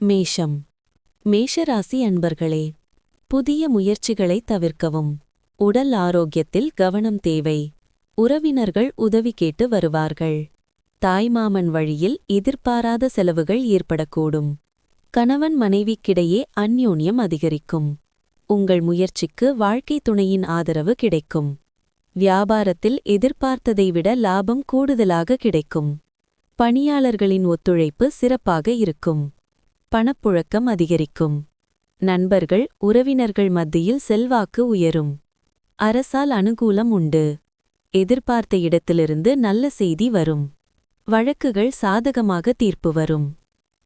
மேஷம். மேஷராசி அன்பர்களே, புதிய முயற்சிகளை தவிர்க்கவும். உடல் ஆரோக்கியத்தில் கவனம் தேவை. உறவினர்கள் உதவி கேட்டு வருவார்கள். தாய்மாமன் வழியில் எதிர்பாராத செலவுகள் ஏற்படக்கூடும். கணவன் மனைவிக்கிடையே அந்யோன்யம் அதிகரிக்கும். உங்கள் முயற்சிக்கு வாழ்க்கை துணையின் ஆதரவு கிடைக்கும். வியாபாரத்தில் எதிர்பார்த்ததை விட லாபம் கூடுதலாக கிடைக்கும். பணியாளர்களின் ஒத்துழைப்பு சிறப்பாக இருக்கும். பணப்புழக்கம் அதிகரிக்கும். நண்பர்கள் உறவினர்கள் மத்தியில் செல்வாக்கு உயரும். அரசால் அனுகூலம் உண்டு. எதிர்பார்த்த இடத்திலிருந்து நல்ல செய்தி வரும். வழக்குகள் சாதகமாக தீர்ப்பு வரும்.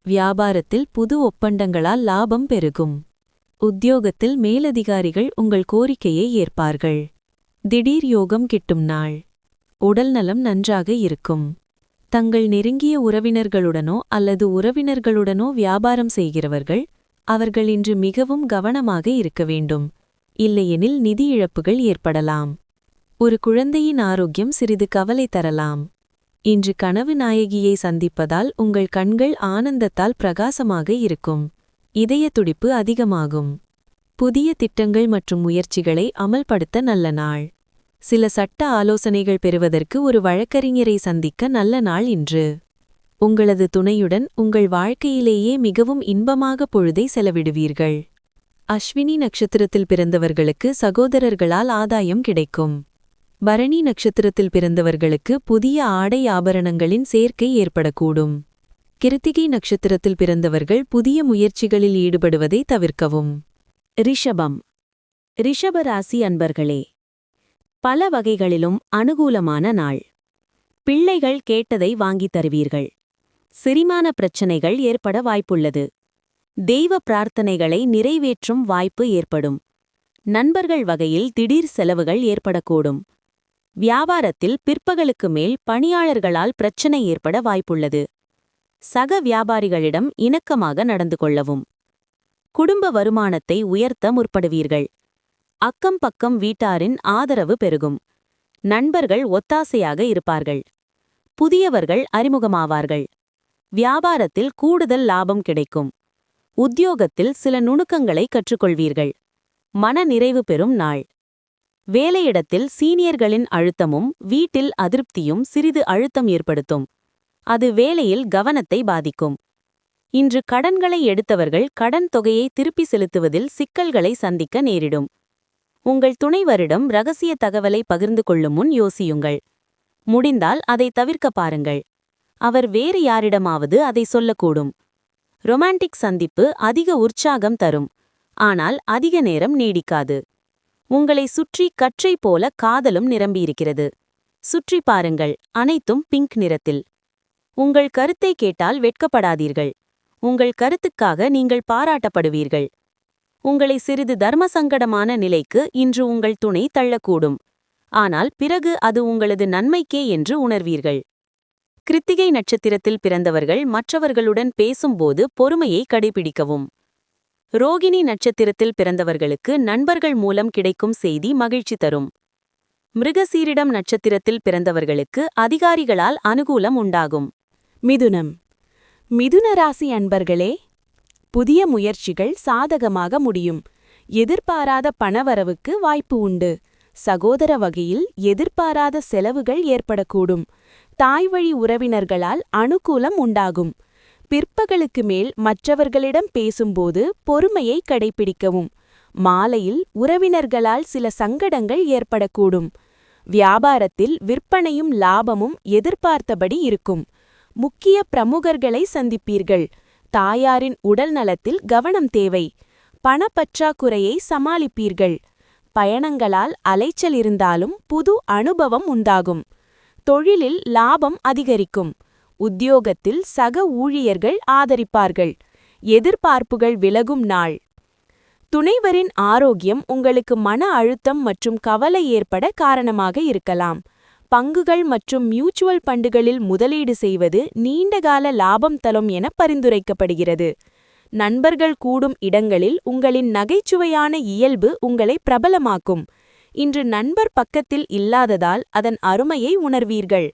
வியாபாரத்தில் புது ஒப்பந்தங்களால் லாபம் பெருகும். உத்தியோகத்தில் மேலதிகாரிகள் உங்கள் கோரிக்கையை ஏற்பார்கள். திடீர் யோகம் கிட்டும் நாள். உடல்நலம் நன்றாக இருக்கும். தங்கள் நெருங்கிய உறவினர்களுடனோ அல்லது உறவினர்களுடனோ வியாபாரம் செய்கிறவர்கள் அவர்கள் இன்று மிகவும் கவனமாக இருக்க வேண்டும். இல்லையெனில் நிதி இழப்புகள் ஏற்படலாம். ஒரு குழந்தையின் ஆரோக்கியம் சிறிது கவலை தரலாம். இன்று கனவு நாயகியை சந்திப்பதால் உங்கள் கண்கள் ஆனந்தத்தால் பிரகாசமாக இருக்கும். இதய துடிப்பு அதிகமாகும். புதிய திட்டங்கள் மற்றும் முயற்சிகளை அமல்படுத்த நல்ல நாள். சில சட்ட ஆலோசனைகள் பெறுவதற்கு ஒரு வழக்கறிஞரை சந்திக்க நல்ல நாள் இன்று. உங்களது துணையுடன் உங்கள் வாழ்க்கையிலேயே மிகவும் இன்பமாக பொழுதை செலவிடுவீர்கள். அஸ்வினி நட்சத்திரத்தில் பிறந்தவர்களுக்கு சகோதரர்களால் ஆதாயம் கிடைக்கும். பரணி நட்சத்திரத்தில் பிறந்தவர்களுக்கு புதிய ஆடை ஆபரணங்களின் சேர்க்கை ஏற்படக்கூடும். கிருத்திகை நட்சத்திரத்தில் பிறந்தவர்கள் புதிய முயற்சிகளில் ஈடுபடுவதை தவிர்க்கவும். ரிஷபம். ரிஷபராசி அன்பர்களே, பல வகைகளிலும் அனுகூலமான நாள். பிள்ளைகள் கேட்டதை வாங்கித் தருவீர்கள். செரிமான பிரச்சனைகள் ஏற்பட வாய்ப்புள்ளது. தெய்வ பிரார்த்தனைகளை நிறைவேற்றும் வாய்ப்பு ஏற்படும். நண்பர்கள் வகையில் திடீர் செலவுகள் ஏற்படக்கூடும். வியாபாரத்தில் பிற்பகலுக்கு மேல் பணியாளர்களால் பிரச்சனை ஏற்பட வாய்ப்புள்ளது. சக வியாபாரிகளிடம் இணக்கமாக நடந்து கொள்ளவும். குடும்ப வருமானத்தை உயர்த்த முற்படுவீர்கள். அக்கம் பக்கம் வீட்டாரின் ஆதரவு பெருகும். நண்பர்கள் ஒத்தாசையாக இருப்பார்கள். புதியவர்கள் அறிமுகமாவார்கள். வியாபாரத்தில் கூடுதல் லாபம் கிடைக்கும். உத்தியோகத்தில் சில நுணுக்கங்களை கற்றுக்கொள்வீர்கள். மன நிறைவு பெறும் நாள். வேலையிடத்தில் சீனியர்களின் அழுத்தமும் வீட்டில் அதிருப்தியும் சிறிது அழுத்தம் ஏற்படுத்தும். அது வேலையில் கவனத்தை பாதிக்கும். இன்று கடன்களை எடுத்தவர்கள் கடன் தொகையை திருப்பி செலுத்துவதில் சிக்கல்களை சந்திக்க நேரிடும். உங்கள் துணைவரிடம் இரகசிய தகவலை பகிர்ந்து கொள்ளும் முன் யோசியுங்கள். முடிந்தால் அதை தவிர்க்க பாருங்கள். அவர் வேறு யாரிடமாவது அதை சொல்லக்கூடும். ரொமான்டிக் சந்திப்பு அதிக உற்சாகம் தரும். ஆனால் அதிக நேரம் நீடிக்காது. உங்களை சுற்றி கற்றை போல காதலும் நிரம்பியிருக்கிறது. சுற்றி பாருங்கள், அனைத்தும் பிங்க் நிறத்தில். உங்கள் கருத்தை கேட்டால் வெட்கப்படாதீர்கள். உங்கள் கருத்துக்காக நீங்கள் பாராட்டப்படுவீர்கள். உங்களை சிறிது தர்மசங்கடமான நிலைக்கு இன்று உங்கள் துணை தள்ளக்கூடும். ஆனால் பிறகு அது உங்களது நன்மைக்கே என்று உணர்வீர்கள். கிருத்திகை நட்சத்திரத்தில் பிறந்தவர்கள் மற்றவர்களுடன் பேசும்போது பொறுமையை கடைபிடிக்கவும். ரோகிணி நட்சத்திரத்தில் பிறந்தவர்களுக்கு நண்பர்கள் மூலம் கிடைக்கும் செய்தி மகிழ்ச்சி தரும். மிருகசீரிடம் நட்சத்திரத்தில் பிறந்தவர்களுக்கு அதிகாரிகளால் அனுகூலம் உண்டாகும். மிதுனம். மிதுன ராசி அன்பர்களே, புதிய முயற்சிகள் சாதகமாக முடியும். எதிர்பாராத பணவரவுக்கு வாய்ப்பு உண்டு. சகோதர வகையில் எதிர்பாராத செலவுகள் ஏற்படக்கூடும். தாய்வழி உறவினர்களால் அனுகூலம் உண்டாகும். பிற்பகலுக்கு மேல் மற்றவர்களிடம் பேசும்போது பொறுமையை கடைபிடிக்கவும். மாலையில் உறவினர்களால் சில சங்கடங்கள் ஏற்படக்கூடும். வியாபாரத்தில் விற்பனையும் லாபமும் எதிர்பார்த்தபடி இருக்கும். முக்கிய பிரமுகர்களை சந்திப்பீர்கள். தாயாரின் உடல் நலத்தில் கவனம் தேவை. பணப்பற்றாக்குறையை சமாளிப்பீர்கள். பயணங்களால் அலைச்சல் இருந்தாலும் புது அனுபவம் உண்டாகும். தொழிலில் லாபம் அதிகரிக்கும். உத்தியோகத்தில் சக ஊழியர்கள் ஆதரிப்பார்கள். எதிர்பார்ப்புகள் விலகும் நாள். துணைவரின் ஆரோக்கியம் உங்களுக்கு மன அழுத்தம் மற்றும் கவலை ஏற்பட காரணமாக இருக்கலாம். பங்குகள் மற்றும் மியூச்சுவல் ஃபண்டுகளில் முதலீடு செய்வது நீண்டகால லாபம் தரும் என பரிந்துரைக்கப்படுகிறது. நண்பர்கள் கூடும் இடங்களில் உங்களின் நகைச்சுவையான இயல்பு உங்களை பிரபலமாக்கும். இன்று நண்பர் பக்கத்தில் இல்லாததால் அதன் அருமையை உணர்வீர்கள்.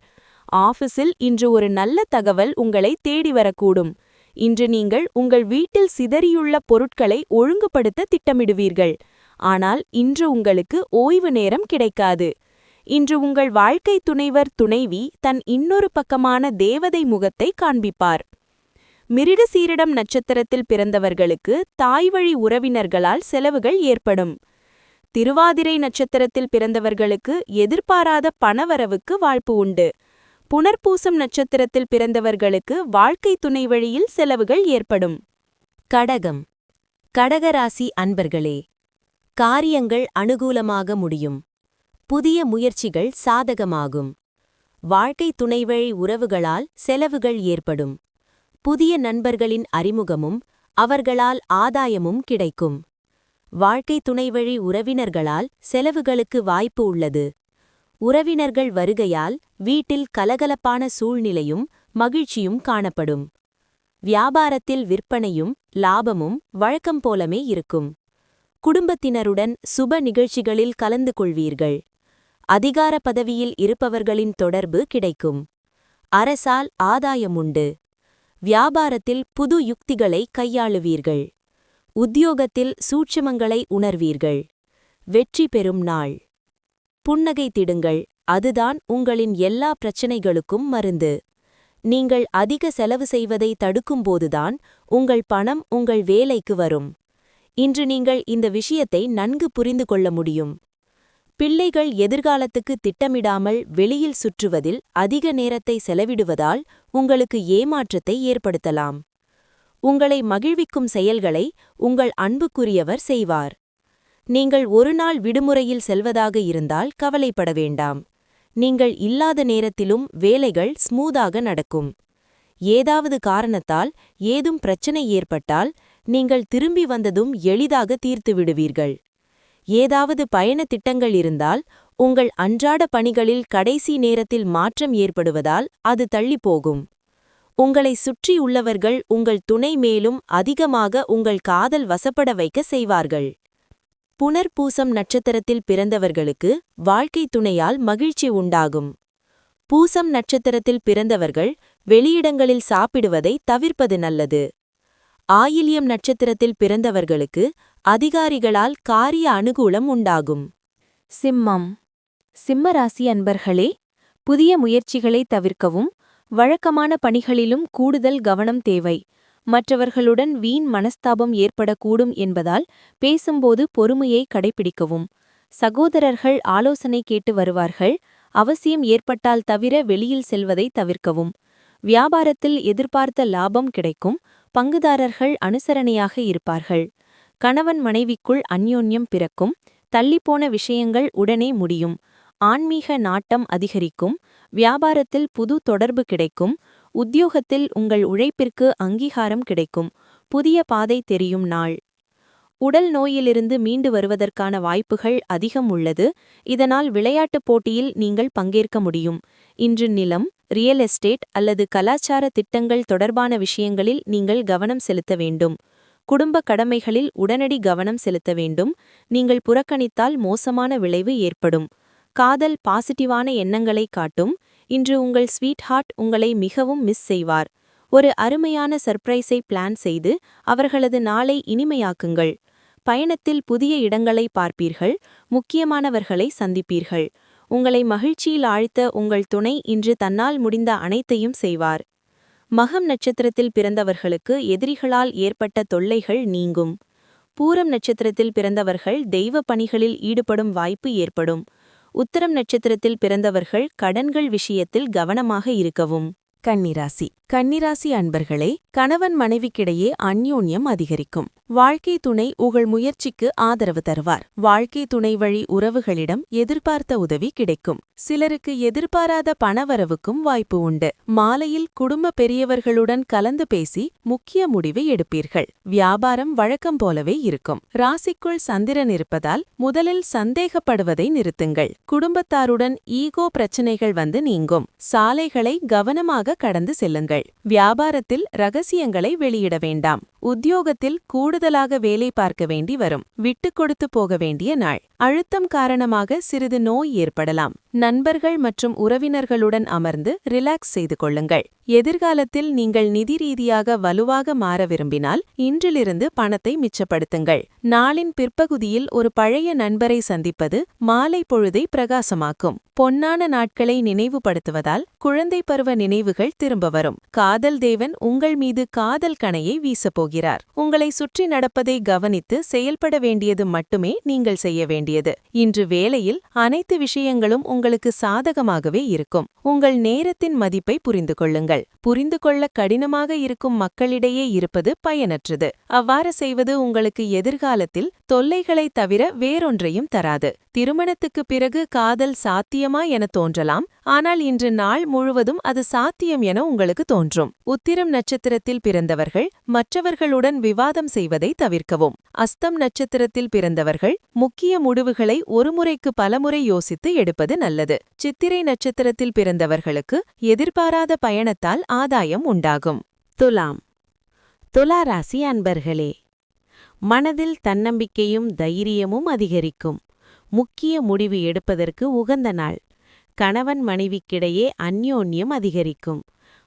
ஆஃபீஸில் இன்று ஒரு நல்ல தகவல் உங்களை தேடி வரக்கூடும். இன்று நீங்கள் உங்கள் வீட்டில் சிதறியுள்ள பொருட்களை ஒழுங்குபடுத்த திட்டமிடுவீர்கள். ஆனால் இன்று உங்களுக்கு ஓய்வு நேரம் கிடைக்காது. இன்று உங்கள் வாழ்க்கை துணைவர் துணைவி தன் இன்னொரு பக்கமான தேவதை முகத்தை காண்பிப்பார். மிருகசீரிடம் நட்சத்திரத்தில் பிறந்தவர்களுக்கு தாய்வழி உறவினர்களால் செலவுகள் ஏற்படும். திருவாதிரை நட்சத்திரத்தில் பிறந்தவர்களுக்கு எதிர்பாராத பணவரவுக்கு வாய்ப்பு உண்டு. புனர்பூசம் நட்சத்திரத்தில் பிறந்தவர்களுக்கு வாழ்க்கை துணை வழியில் செலவுகள் ஏற்படும். கடகம். கடகராசி அன்பர்களே, காரியங்கள் அனுகூலமாக முடியும். புதிய முயற்சிகள் சாதகமாகும். வாழ்க்கை துணைவழி உறவுகளால் செலவுகள் ஏற்படும். புதிய நண்பர்களின் அறிமுகமும் அவர்களால் ஆதாயமும் கிடைக்கும். வாழ்க்கை துணைவழி உறவினர்களால் செலவுகளுக்கு வாய்ப்பு உள்ளது. உறவினர்கள் வருகையால் வீட்டில் கலகலப்பான சூழ்நிலையும் மகிழ்ச்சியும் காணப்படும். வியாபாரத்தில் விற்பனையும் லாபமும் வழக்கம் போலவே இருக்கும். குடும்பத்தினருடன் சுப நிகழ்ச்சிகளில் கலந்து கொள்வீர்கள். அதிகார பதவியில் இருப்பவர்களின் தொடர்பு கிடைக்கும். அரசால் ஆதாயமுண்டு. வியாபாரத்தில் புது யுக்திகளை கையாளுவீர்கள். உத்தியோகத்தில் சூட்சுமங்களை உணர்வீர்கள். வெற்றி பெறும் நாள். புன்னகை திடுங்கள், அதுதான் உங்களின் எல்லா பிரச்சனைகளுக்கும் மருந்து. நீங்கள் அதிக செலவு செய்வதை தடுக்கும்போதுதான் உங்கள் பணம் உங்கள் வேலைக்கு வரும். இன்று நீங்கள் இந்த விஷயத்தை நன்கு புரிந்து கொள்ள முடியும். பிள்ளைகள் எதிர்காலத்துக்கு திட்டமிடாமல் வெளியில் சுற்றுவதில் அதிக நேரத்தை செலவிடுவதால் உங்களுக்கு ஏமாற்றத்தை ஏற்படுத்தலாம். உங்களை மகிழ்விக்கும் செயல்களை உங்கள் அன்புக்குரியவர் செய்வார். நீங்கள் ஒரு நாள் விடுமுறையில் செல்வதாக இருந்தால் கவலைப்பட வேண்டாம். நீங்கள் இல்லாத நேரத்திலும் வேலைகள் ஸ்மூதாக நடக்கும். ஏதாவது காரணத்தால் ஏதும் பிரச்சனை ஏற்பட்டால் நீங்கள் திரும்பி வந்ததும் எளிதாக தீர்த்து விடுவீர்கள். ஏதாவது பயண திட்டங்கள் இருந்தால் உங்கள் அன்றாட பணிகளில் கடைசி நேரத்தில் மாற்றம் ஏற்படுவதால் அது தள்ளிப்போகும். உங்களை சுற்றி உள்ளவர்கள் உங்கள் துணை மேலும் அதிகமாக உங்கள் காதல் வசப்பட வைக்க செய்வார்கள். புனர்பூசம் நட்சத்திரத்தில் பிறந்தவர்களுக்கு வாழ்க்கை துணையால் மகிழ்ச்சி உண்டாகும். பூசம் நட்சத்திரத்தில் பிறந்தவர்கள் வெளியிடங்களில் சாப்பிடுவதை தவிர்ப்பது நல்லது. ஆயில்யம் நட்சத்திரத்தில் பிறந்தவர்களுக்கு அதிகாரிகளால் காரிய அனுகூலம் உண்டாகும். சிம்மம். சிம்மராசி அன்பர்களே, புதிய முயற்சிகளை தவிர்க்கவும் வழக்கமான பணிகளிலும் கூடுதல் கவனம் தேவை. மற்றவர்களுடன் வீண் மனஸ்தாபம் ஏற்படக்கூடும் என்பதால் பேசும்போது பொறுமையை கடைபிடிக்கவும். சகோதரர்கள் ஆலோசனை கேட்டு வருவார்கள். அவசியம் ஏற்பட்டால் தவிர வெளியில் செல்வதை தவிர்க்கவும். வியாபாரத்தில் எதிர்பார்த்த லாபம் கிடைக்கும். பங்குதாரர்கள் அனுசரணையாக இருப்பார்கள். கணவன் மனைவிக்குள் அந்யோன்யம் பிறக்கும். தள்ளிப்போன விஷயங்கள் உடனே முடியும். ஆன்மீக நாட்டம் அதிகரிக்கும். வியாபாரத்தில் புது தொடர்பு கிடைக்கும். உத்தியோகத்தில் உங்கள் உழைப்பிற்கு அங்கீகாரம் கிடைக்கும். புதிய பாதை தெரியும் நாள். உடல் நோயிலிருந்து மீண்டு வருவதற்கான வாய்ப்புகள் அதிகம் உள்ளது. இதனால் விளையாட்டுப் போட்டியில் நீங்கள் பங்கேற்க முடியும். இன்று நிலம், ரியல் எஸ்டேட் அல்லது கலாச்சார திட்டங்கள் தொடர்பான விஷயங்களில் நீங்கள் கவனம் செலுத்த வேண்டும். குடும்ப கடமைகளில் உடனடி கவனம் செலுத்த வேண்டும். நீங்கள் புறக்கணித்தால் மோசமான விளைவு ஏற்படும். காதல் பாசிட்டிவான எண்ணங்களை காட்டும். இன்று உங்கள் ஸ்வீட் ஹார்ட் உங்களை மிகவும் மிஸ் செய்வார். ஒரு அருமையான சர்ப்ரைஸை பிளான் செய்து அவர்களது நாளை இனிமையாக்குங்கள். பயணத்தில் புதிய இடங்களை பார்ப்பீர்கள். முக்கியமானவர்களை சந்திப்பீர்கள். உங்களை மகிழ்ச்சியில் ஆழ்த்த உங்கள் துணை இன்று தன்னால் முடிந்த அனைத்தையும் செய்வார். மகம் நட்சத்திரத்தில் பிறந்தவர்களுக்கு எதிரிகளால் ஏற்பட்ட தொல்லைகள் நீங்கும். பூரம் நட்சத்திரத்தில் பிறந்தவர்கள் தெய்வ பணிகளில் ஈடுபடும் வாய்ப்பு ஏற்படும். உத்தரம் நட்சத்திரத்தில் பிறந்தவர்கள் கடன்கள் விஷயத்தில் கவனமாக இருக்கவும். கன்னிராசி. கன்னிராசி அன்பர்களே, கணவன் மனைவிக்கிடையே அந்யோன்யம் அதிகரிக்கும். வாழ்க்கை துணை உங்கள் முயற்சிக்கு ஆதரவு தருவார். வாழ்க்கை துணை வழி உறவுகளிடம் எதிர்பார்த்த உதவி கிடைக்கும். சிலருக்கு எதிர்பாராத பணவரவுக்கும் வாய்ப்பு உண்டு. மாலையில் குடும்ப பெரியவர்களுடன் கலந்து பேசி முக்கிய முடிவு எடுப்பீர்கள். வியாபாரம் வழக்கம் போலவே இருக்கும். ராசிக்குள் சந்திரன் இருப்பதால் முதலில் சந்தேகப்படுவதை நிறுத்துங்கள். குடும்பத்தாருடன் ஈகோ பிரச்சினைகள் வந்து நீங்கும். சாலைகளை கவனமாக கடந்து செல்லுங்கள். வியாபாரத்தில் ரகசியங்களை வெளியிட வேண்டாம். உத்தியோகத்தில் கூடுதலாக வேலை பார்க்க வேண்டி வரும். விட்டுக் கொடுத்து போக வேண்டிய நாள். அழுத்தம் காரணமாக சிறிது நோய் ஏற்படலாம். நண்பர்கள் மற்றும் உறவினர்களுடன் அமர்ந்து ரிலாக்ஸ் செய்து கொள்ளுங்கள். எதிர்காலத்தில் நீங்கள் நிதி ரீதியாக வலுவாக மாற விரும்பினால் இன்றிலிருந்து பணத்தை மிச்சப்படுத்துங்கள். நாளின் பிற்பகுதியில் ஒரு பழைய நண்பரை சந்திப்பது மாலை பொழுதை பிரகாசமாக்கும். பொன்னான நாட்களை நினைவுபடுத்துவதால் குழந்தை பருவ நினைவுகள் திரும்ப வரும். காதல் தேவன் உங்கள் மீது காதல் கணையை வீசப்போகிறார். உங்களை சுற்றி நடப்பதை கவனித்து செயல்பட வேண்டியது மட்டுமே நீங்கள் செய்ய வேண்டியது. இன்று வேளையில் அனைத்து விஷயங்களும் உங்களுக்கு சாதகமாகவே இருக்கும். உங்கள் நேரத்தின் மதிப்பை புரிந்து கொள்ளுங்கள். புரிந்து கொள்ள கடினமாக இருக்கும் மக்களிடையே இருப்பது பயனற்றது. அவ்வாறு செய்வது உங்களுக்கு எதிர்காலத்தில் தொல்லைகளை தவிர வேறொன்றையும் தராது. திருமணத்துக்குப் பிறகு காதல் சாத்தியமா என தோன்றலாம், ஆனால் இன்று நாள் முழுவதும் அது சாத்தியம் என உங்களுக்கு தோன்றும். உத்திரம் நட்சத்திரத்தில் பிறந்தவர்கள் மற்றவர்களுடன் விவாதம் செய்வதை தவிர்க்கவும். அஸ்தம் நட்சத்திரத்தில் பிறந்தவர்கள் முக்கிய முடிவுகளை ஒருமுறைக்கு பலமுறை யோசித்து எடுப்பது நல்லது. சித்திரை நட்சத்திரத்தில் பிறந்தவர்களுக்கு எதிர்பாராத பயணத்தால் ஆதாயம் உண்டாகும். துலாம். துலா ராசி அன்பர்களே, மனதில் தன்னம்பிக்கையும் தைரியமும் அதிகரிக்கும். முக்கிய முடிவு எடுப்பதற்கு உகந்த நாள். கணவன் மனைவிக்கிடையே அந்யோன்யம் அதிகரிக்கும்.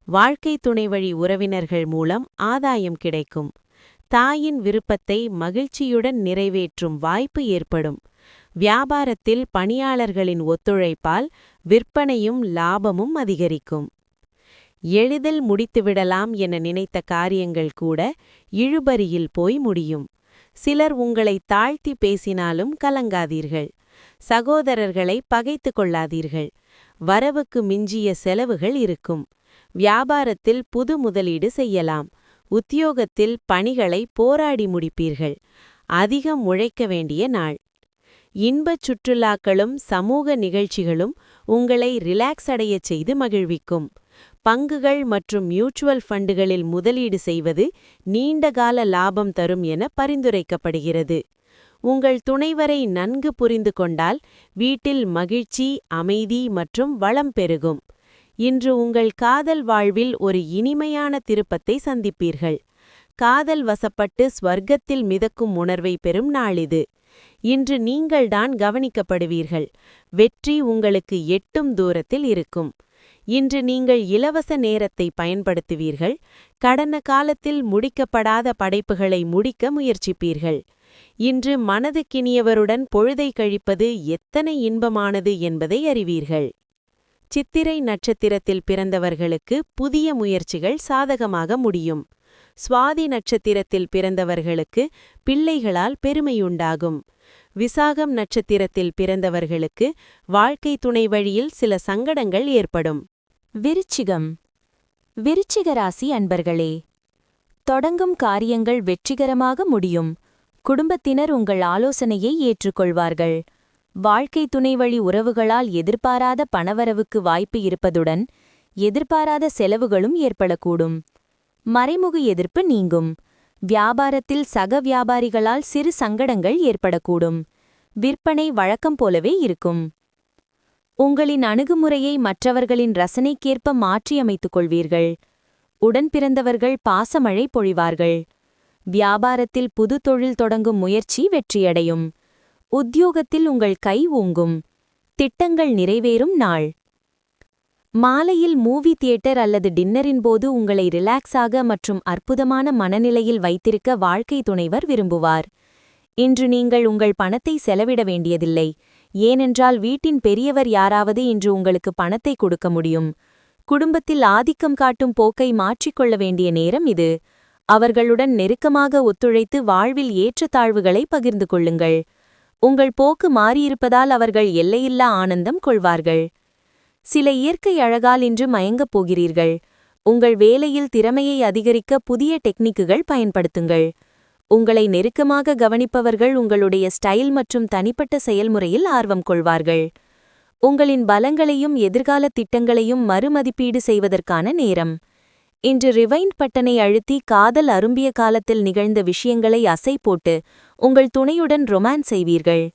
வாழ்க்கை துணைவழி உறவினர்கள் மூலம் ஆதாயம் கிடைக்கும். தாயின் விருப்பத்தை மகிழ்ச்சியுடன் நிறைவேற்றும் வாய்ப்பு ஏற்படும். வியாபாரத்தில் பணியாளர்களின் ஒத்துழைப்பால் விற்பனையும் லாபமும் அதிகரிக்கும். எளிதில் முடித்துவிடலாம் என நினைத்த காரியங்கள் கூட இழுபறியில் போய் முடியும். சிலர் உங்களை தாழ்த்தி பேசினாலும் கலங்காதீர்கள். சகோதரர்களை பகைத்து கொள்ளாதீர்கள். வரவுக்கு மிஞ்சிய செலவுகள் இருக்கும். வியாபாரத்தில் புது முதலீடு செய்யலாம். உத்தியோகத்தில் பணிகளை போராடி முடிப்பீர்கள். அதிகம் உழைக்க வேண்டிய நாள். இன்பச் சுற்றுலாக்களும் சமூக நிகழ்ச்சிகளும் உங்களை ரிலாக்ஸ் அடையச் செய்து மகிழ்விக்கும். பங்குகள் மற்றும் மியூச்சுவல் ஃபண்டுகளில் முதலீடு செய்வது நீண்டகால லாபம் தரும் என பரிந்துரைக்கப்படுகிறது. உங்கள் துணைவரை நன்கு புரிந்து கொண்டால் வீட்டில் மகிழ்ச்சி, அமைதி மற்றும் வளம் பெருகும். இன்று உங்கள் காதல் வாழ்வில் ஒரு இனிமையான திருப்பத்தை சந்திப்பீர்கள். காதல் வசப்பட்டு ஸ்வர்க்கத்தில் மிதக்கும் உணர்வை பெறும் நாளிது. இன்று நீங்கள்தான் கவனிக்கப்படுவீர்கள். வெற்றி உங்களுக்கு எட்டும் தூரத்தில் இருக்கும். இன்று நீங்கள் இலவச நேரத்தை பயன்படுத்துவீர்கள். கடந்த காலத்தில் முடிக்கப்படாத படைப்புகளை முடிக்க முயற்சிப்பீர்கள். இன்று மனதுக்கினியவருடன் பொழுதை கழிப்பது எத்தனை இன்பமானது என்பதை அறிவீர்கள். சித்திரை நட்சத்திரத்தில் பிறந்தவர்களுக்கு புதிய முயற்சிகள் சாதகமாக முடியும். சுவாதி நட்சத்திரத்தில் பிறந்தவர்களுக்கு பிள்ளைகளால் பெருமையுண்டாகும். விசாகம் நட்சத்திரத்தில் பிறந்தவர்களுக்கு வாழ்க்கை துணை வழியில் சில சங்கடங்கள் ஏற்படும். விருச்சிகம். விருச்சிக ராசி அன்பர்களே, தொடங்கும் காரியங்கள் வெற்றிகரமாக முடியும். குடும்பத்தினர் உங்கள் ஆலோசனையை ஏற்றுக்கொள்வார்கள். வாழ்க்கை துணைவழி உறவுகளால் எதிர்பாராத பணவரவுக்கு வாய்ப்பு இருப்பதுடன் எதிர்பாராத செலவுகளும் ஏற்படக்கூடும். மறைமுக எதிர்ப்பு நீங்கும். வியாபாரத்தில் சக வியாபாரிகளால் சிறு சங்கடங்கள் ஏற்படக்கூடும். விற்பனை வழக்கம் போலவே இருக்கும். உங்களின் அணுகுமுறையை மற்றவர்களின் ரசனைக்கேற்ப மாற்றியமைத்துக் கொள்வீர்கள். உடன் பிறந்தவர்கள் பாசமழை பொழிவார்கள். வியாபாரத்தில் புது தொழில் தொடங்கும் முயற்சி வெற்றியடையும். உத்தியோகத்தில் உங்கள் கை ஓங்கும். திட்டங்கள் நிறைவேறும் நாள். மாலையில் மூவி தியேட்டர் அல்லது டின்னரின் போது உங்களை ரிலாக்ஸாக மற்றும் அற்புதமான மனநிலையில் வைத்திருக்க வாழ்க்கை துணைவர் விரும்புவார். இன்று நீங்கள் உங்கள் பணத்தை செலவிட வேண்டியதில்லை. ஏனென்றால் வீட்டின் பெரியவர் யாராவது இன்று உங்களுக்கு பணத்தை கொடுக்க முடியும். குடும்பத்தில் ஆதிக்கம் காட்டும் போக்கை மாற்றிக்கொள்ள வேண்டிய நேரம் இது. அவர்களுடன் நெருக்கமாக ஒத்துழைத்து வாழ்வில் ஏற்றத்தாழ்வுகளை பகிர்ந்து கொள்ளுங்கள். உங்கள் போக்கு மாறியிருப்பதால் அவர்கள் எல்லையில்லா ஆனந்தம் கொள்வார்கள். சில இயற்கை அழகால் இன்று மயங்கப் போகிறீர்கள். உங்கள் வேலையில் திறமையை அதிகரிக்க புதிய டெக்னிக்குகள் பயன்படுத்துங்கள். உங்களை நெருக்கமாக கவனிப்பவர்கள் உங்களுடைய ஸ்டைல் மற்றும் தனிப்பட்ட செயல்முறையில் ஆர்வம் கொள்வார்கள். உங்களின் பலங்களையும் எதிர்கால திட்டங்களையும் மறுமதிப்பீடு செய்வதற்கான நேரம். இன்று ரிவைண்ட் பட்டனை அழுத்தி காதல் அரும்பிய காலத்தில் நிகழ்ந்த விஷயங்களை அசை போட்டு உங்கள் துணையுடன் ரொமான்ஸ் செய்வீர்கள்.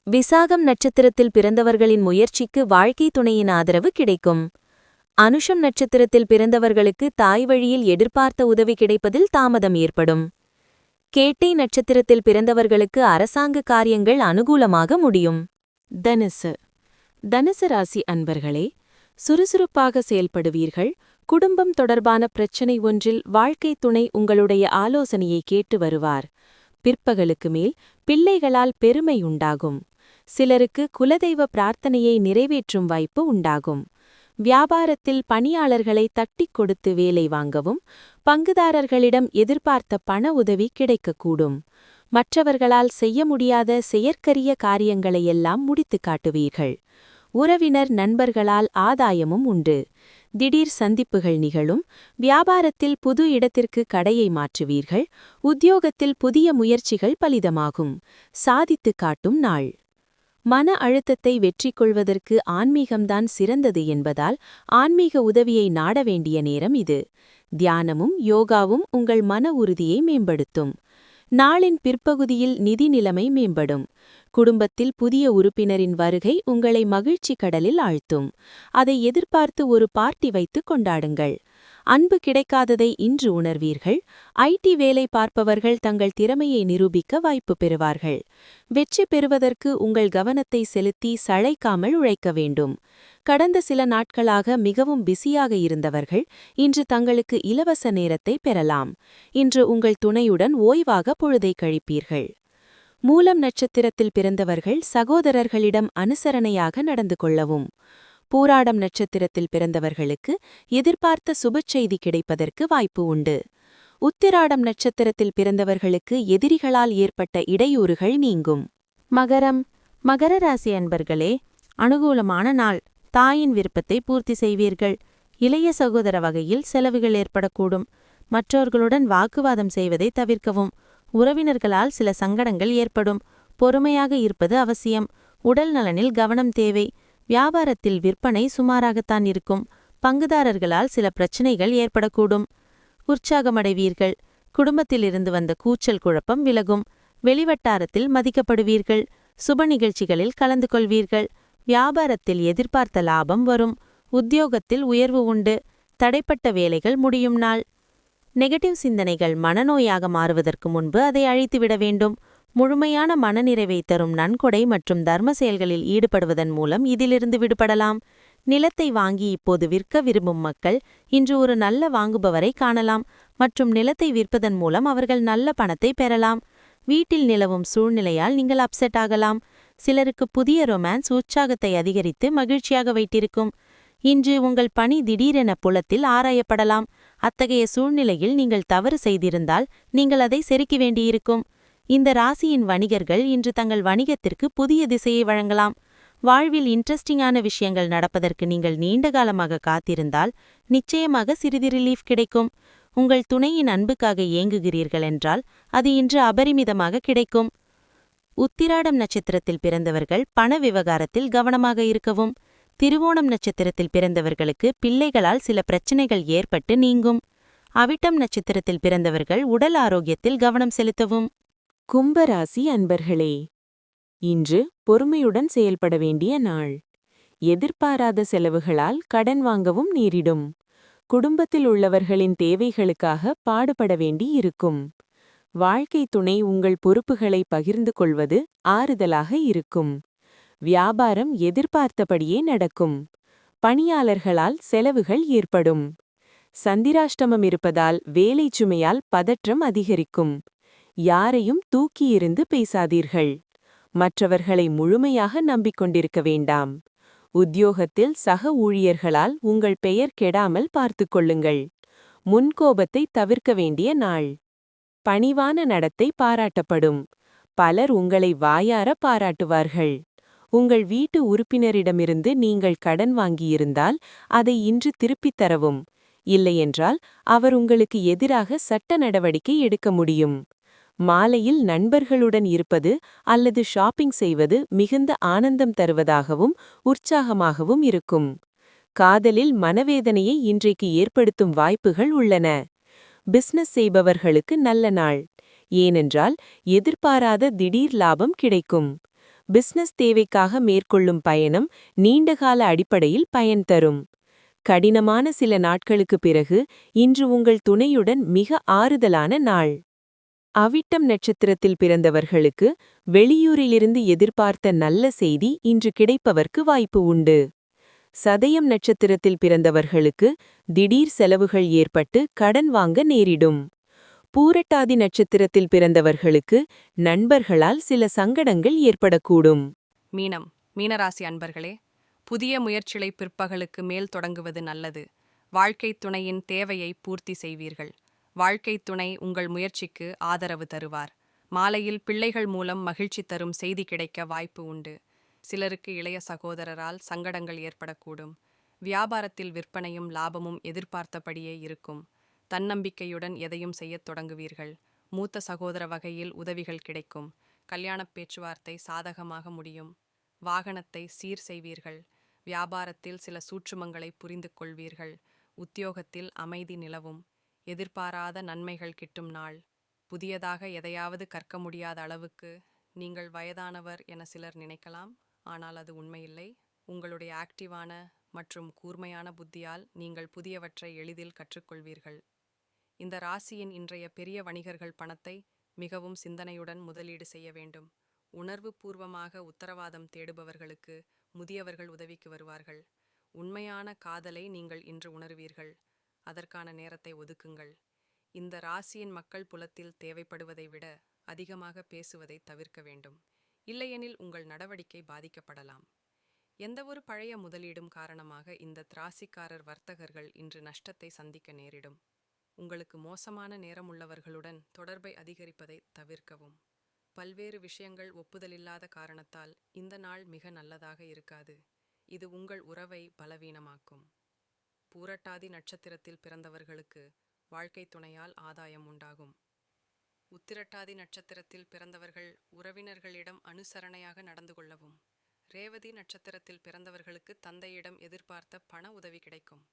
விசாகம் நட்சத்திரத்தில் பிறந்தவர்களின் முயற்சிக்கு வாழ்க்கை துணையின் ஆதரவு கிடைக்கும். அனுஷம் நட்சத்திரத்தில் பிறந்தவர்களுக்கு தாய் வழியில் எதிர்பார்த்த உதவி கிடைப்பதில் தாமதம் ஏற்படும். கேட்டை நட்சத்திரத்தில் பிறந்தவர்களுக்கு அரசாங்க காரியங்கள் அனுகூலமாக முடியும். தனுசு. தனுசு ராசி அன்பர்களே, சுறுசுறுப்பாக செயல்படுவீர்கள். குடும்பம் தொடர்பான பிரச்சினை ஒன்றில் வாழ்க்கைத் துணை உங்களுடைய ஆலோசனையை கேட்டு வருவார். பிற்பகலுக்கு மேல் பிள்ளைகளால் பெருமை உண்டாகும். சிலருக்கு குலதெய்வ பிரார்த்தனையை நிறைவேற்றும் வாய்ப்பு உண்டாகும். வியாபாரத்தில் பணியாளர்களை தட்டிக் கொடுத்து வேலை வாங்கவும், பங்குதாரர்களிடம் எதிர்பார்த்த பண உதவி கிடைக்கக்கூடும். மற்றவர்களால் செய்ய முடியாத செயற்கரிய காரியங்களையெல்லாம் முடித்துக் காட்டுவீர்கள். உறவினர் நண்பர்களால் ஆதாயமும் உண்டு. திடீர் சந்திப்புகள் நிகழும். வியாபாரத்தில் புது இடத்திற்கு கடையை மாற்றுவீர்கள். உத்தியோகத்தில் புதிய முயற்சிகள் பலிதமாகும். சாதித்துக் காட்டும் நாள். மன அழுத்தத்தை வெற்றி கொள்வதற்கு ஆன்மீகம்தான் சிறந்தது என்பதால் ஆன்மீக உதவியை நாட வேண்டிய நேரம் இது. தியானமும் யோகாவும் உங்கள் மன உறுதியை மேம்படுத்தும். நாளின் பிற்பகுதியில் நிதி நிலைமை மேம்படும். குடும்பத்தில் புதிய உறுப்பினரின் வருகை உங்களை மகிழ்ச்சி கடலில் ஆழ்த்தும். அதை எதிர்பார்த்து ஒரு பார்ட்டி வைத்து கொண்டாடுங்கள். அன்பு கிடைக்காததை இன்று உணர்வீர்கள். ஐடி வேலை பார்ப்பவர்கள் தங்கள் திறமையை நிரூபிக்க வாய்ப்பு பெறுவார்கள். வெற்றி பெறுவதற்கு உங்கள் கவனத்தை செலுத்தி சளைக்காமல் உழைக்க வேண்டும். கடந்த சில நாட்களாக மிகவும் பிஸியாக இருந்தவர்கள் இன்று தங்களுக்கு இலவச நேரத்தை பெறலாம். இன்று உங்கள் துணையுடன் ஓய்வாக பொழுதை கழிப்பீர்கள். மூலம் நட்சத்திரத்தில் பிறந்தவர்கள் சகோதரர்களிடம் அனுசரணையாக நடந்து கொள்ளவும். பூராடம் நட்சத்திரத்தில் பிறந்தவர்களுக்கு எதிர்பார்த்த சுபச்செய்தி கிடைப்பதற்கு வாய்ப்பு உண்டு. உத்திராடம் நட்சத்திரத்தில் பிறந்தவர்களுக்கு எதிரிகளால் ஏற்பட்ட இடையூறுகள் நீங்கும். மகரம். மகர ராசி அன்பர்களே, அனுகூலமான நாள். தாயின் விருப்பத்தை பூர்த்தி செய்வீர்கள். இளைய சகோதர வகையில் செலவுகள் ஏற்படக்கூடும். மற்றவர்களுடன் வாக்குவாதம் செய்வதை தவிர்க்கவும். உறவினர்களால் சில சங்கடங்கள் ஏற்படும். பொறுமையாக இருப்பது அவசியம். உடல் நலனில் கவனம் தேவை. வியாபாரத்தில் விற்பனை சுமாராகத்தான் இருக்கும். பங்குதாரர்களால் சில பிரச்சினைகள் ஏற்படக்கூடும். உற்சாகமடைவீர்கள். குடும்பத்திலிருந்து வந்த கூச்சல் குழப்பம் விலகும். வெளிவட்டாரத்தில் மதிக்கப்படுவீர்கள். சுப நிகழ்ச்சிகளில் கலந்து கொள்வீர்கள். வியாபாரத்தில் எதிர்பார்த்த லாபம் வரும். உத்தியோகத்தில் உயர்வு உண்டு. தடைப்பட்ட வேலைகள் முடியும் நாள். நெகட்டிவ் சிந்தனைகள் மனநோயாக மாறுவதற்கு முன்பு அதை அழித்துவிட வேண்டும். முழுமையான மனநிறைவை தரும் நன்கொடை மற்றும் தர்ம செயல்களில் ஈடுபடுவதன் மூலம் இதிலிருந்து விடுபடலாம். நிலத்தை வாங்கி இப்போது விற்க விரும்பும் மக்கள் இன்று ஒரு நல்ல வாங்குபவரை காணலாம் மற்றும் நிலத்தை விற்பதன் மூலம் அவர்கள் நல்ல பணத்தை பெறலாம். வீட்டில் நிலவும் சூழ்நிலையால் நீங்கள் அப்செட் ஆகலாம். சிலருக்கு புதிய ரொமான்ஸ் உற்சாகத்தை அதிகரித்து மகிழ்ச்சியாக வைத்திருக்கும். இன்று உங்கள் பணி திடீரென புலத்தில் ஆராயப்படலாம். அத்தகைய சூழ்நிலையில் நீங்கள் தவறு செய்திருந்தால் நீங்கள் அதை செருக்க வேண்டியிருக்கும். இந்த ராசியின் வணிகர்கள் இன்று தங்கள் வணிகத்திற்கு புதிய திசையை வழங்கலாம். வாழ்வில் இன்ட்ரெஸ்டிங்கான விஷயங்கள் நடப்பதற்கு நீங்கள் நீண்ட காலமாக காத்திருந்தால் நிச்சயமாக சிறிது ரிலீஃப் கிடைக்கும். உங்கள் துணையின் அன்புக்காக ஏங்குகிறீர்கள் என்றால் அது இன்று அபரிமிதமாக கிடைக்கும். உத்திராடம் நட்சத்திரத்தில் பிறந்தவர்கள் பண விவகாரத்தில் கவனமாக இருக்கவும். திருவோணம் நட்சத்திரத்தில் பிறந்தவர்களுக்கு பிள்ளைகளால் சில பிரச்சினைகள் ஏற்பட்டு நீங்கும். அவிட்டம் நட்சத்திரத்தில் பிறந்தவர்கள் உடல் ஆரோக்கியத்தில் கவனம் செலுத்தவும். கும்பராசி அன்பர்களே, இன்று பொறுமையுடன் செயல்பட வேண்டிய நாள். எதிர்பாராத செலவுகளால் கடன் வாங்கவும் நேரிடும். குடும்பத்தில் உள்ளவர்களின் தேவைகளுக்காக பாடுபட வேண்டி இருக்கும். வாழ்க்கை துணை உங்கள் பொறுப்புகளை பகிர்ந்து கொள்வது ஆறுதலாக இருக்கும். வியாபாரம் எதிர்பார்த்தபடியே நடக்கும். பணியாளர்களால் செலவுகள் ஏற்படும். சந்திராஷ்டமம் இருப்பதால் வேலை சுமையால் பதற்றம் அதிகரிக்கும். யாரையும் தூக்கியிருந்து பேசாதீர்கள். மற்றவர்களை முழுமையாக நம்பிக்கொண்டிருக்க வேண்டாம். உத்தியோகத்தில் சக ஊழியர்களால் உங்கள் பெயர் கெடாமல் பார்த்துக் கொள்ளுங்கள். முன்கோபத்தை தவிர்க்க வேண்டிய நாள். பணிவான நடத்தை பாராட்டப்படும். பலர் உங்களை வாயார பாராட்டுவார்கள். உங்கள் வீட்டு உறுப்பினரிடமிருந்து நீங்கள் கடன் வாங்கியிருந்தால் அதை இன்று திருப்பித் தரவும். இல்லையென்றால் அவர் உங்களுக்கு எதிராக சட்ட நடவடிக்கை எடுக்க முடியும். மாலையில் நண்பர்களுடன் இருப்பது அல்லது ஷாப்பிங் செய்வது மிகுந்த ஆனந்தம் தருவதாகவும் உற்சாகமாகவும் இருக்கும். காதலில் மனவேதனையை இன்றைக்கு ஏற்படுத்தும் வாய்ப்புகள் உள்ளன. பிசினஸ் செய்பவர்களுக்கு நல்ல நாள். ஏனென்றால் எதிர்பாராத திடீர் லாபம் கிடைக்கும். பிசினஸ் தேவைக்காக மேற்கொள்ளும் பயணம் நீண்டகால அடிப்படையில் பயன் தரும். கடினமான சில நாட்களுக்கு பிறகு இன்று உங்கள் துணையுடன் மிக ஆறுதலான நாள். அவிட்டம் நட்சத்திரத்தில் பிறந்தவர்களுக்கு வெளியூரிலிருந்து எதிர்பார்த்த நல்ல செய்தி இன்று கிடைப்பதற்கு வாய்ப்பு உண்டு. சதயம் நட்சத்திரத்தில் பிறந்தவர்களுக்கு திடீர் செலவுகள் ஏற்பட்டு கடன் வாங்க நேரிடும். பூரட்டாதி நட்சத்திரத்தில் பிறந்தவர்களுக்கு நண்பர்களால் சில சங்கடங்கள் ஏற்படக்கூடும். மீனம் மீனராசி அன்பர்களே, புதிய முயற்சிகளை பிற்பகலுக்கு மேல் தொடங்குவது நல்லது. வாழ்க்கைத் துணையின் தேவையை பூர்த்தி செய்வீர்கள். வாழ்க்கைத் துணை உங்கள் முயற்சிக்கு ஆதரவு தருவார். மாலையில் பிள்ளைகள் மூலம் மகிழ்ச்சி தரும் செய்தி கிடைக்க வாய்ப்பு உண்டு. சிலருக்கு இளைய சகோதரரால் சங்கடங்கள் ஏற்படக்கூடும். வியாபாரத்தில் விற்பனையும் லாபமும் எதிர்பார்த்தபடியே இருக்கும். தன்னம்பிக்கையுடன் எதையும் செய்யத் தொடங்குவீர்கள். மூத்த சகோதர வகையில் உதவிகள் கிடைக்கும். கல்யாணப் பேச்சுவார்த்தை சாதகமாக முடியும். வாகனத்தை சீர் செய்வீர்கள். வியாபாரத்தில் சில சூட்சுமங்களை புரிந்து கொள்வீர்கள். உத்தியோகத்தில் அமைதி நிலவும். எதிர்பாராத நன்மைகள் கிட்டும் நாள். புதியதாக எதையாவது கற்க முடியாத அளவுக்கு நீங்கள் வயதானவர் என சிலர் நினைக்கலாம். ஆனால் அது உண்மையில்லை. உங்களுடைய ஆக்டிவான மற்றும் கூர்மையான புத்தியால் நீங்கள் புதியவற்றை எளிதில் கற்றுக்கொள்வீர்கள். இந்த ராசியின் இன்றைய பெரிய வணிகர்கள் பணத்தை மிகவும் சிந்தனையுடன் முதலீடு செய்ய வேண்டும். உணர்வு பூர்வமாக உத்தரவாதம் தேடுபவர்களுக்கு முதியவர்கள் உதவிக்கு வருவார்கள். உண்மையான காதலை நீங்கள் இன்று உணர்வீர்கள். அதற்கான நேரத்தை ஒதுக்குங்கள். இந்த ராசியின் மக்கள் புலத்தில் தேவைப்படுவதை விட அதிகமாக பேசுவதை தவிர்க்க வேண்டும். இல்லையெனில் உங்கள் நடவடிக்கை பாதிக்கப்படலாம். எந்தவொரு பழைய முதலீடும் காரணமாக இந்த ராசிக்காரர் வர்த்தகர்கள் இன்று நஷ்டத்தை சந்திக்க நேரிடும். உங்களுக்கு மோசமான நேரமுள்ளவர்களுடன் தொடர்பை அதிகரிப்பதை தவிர்க்கவும். பல்வேறு விஷயங்கள் ஒப்புதலில்லாத காரணத்தால் இந்த நாள் மிக நல்லதாக இருக்காது. இது உங்கள் உறவை பலவீனமாக்கும். பூரட்டாதி நட்சத்திரத்தில் பிறந்தவர்களுக்கு வாழ்க்கை துணையால் ஆதாயம் உண்டாகும். உத்திரட்டாதி நட்சத்திரத்தில் பிறந்தவர்கள் உறவினர்களிடம் அனுசரணையாக நடந்து கொள்ளவும். ரேவதி நட்சத்திரத்தில் பிறந்தவர்களுக்கு தந்தையிடம் எதிர்பார்த்த பண உதவி கிடைக்கும்.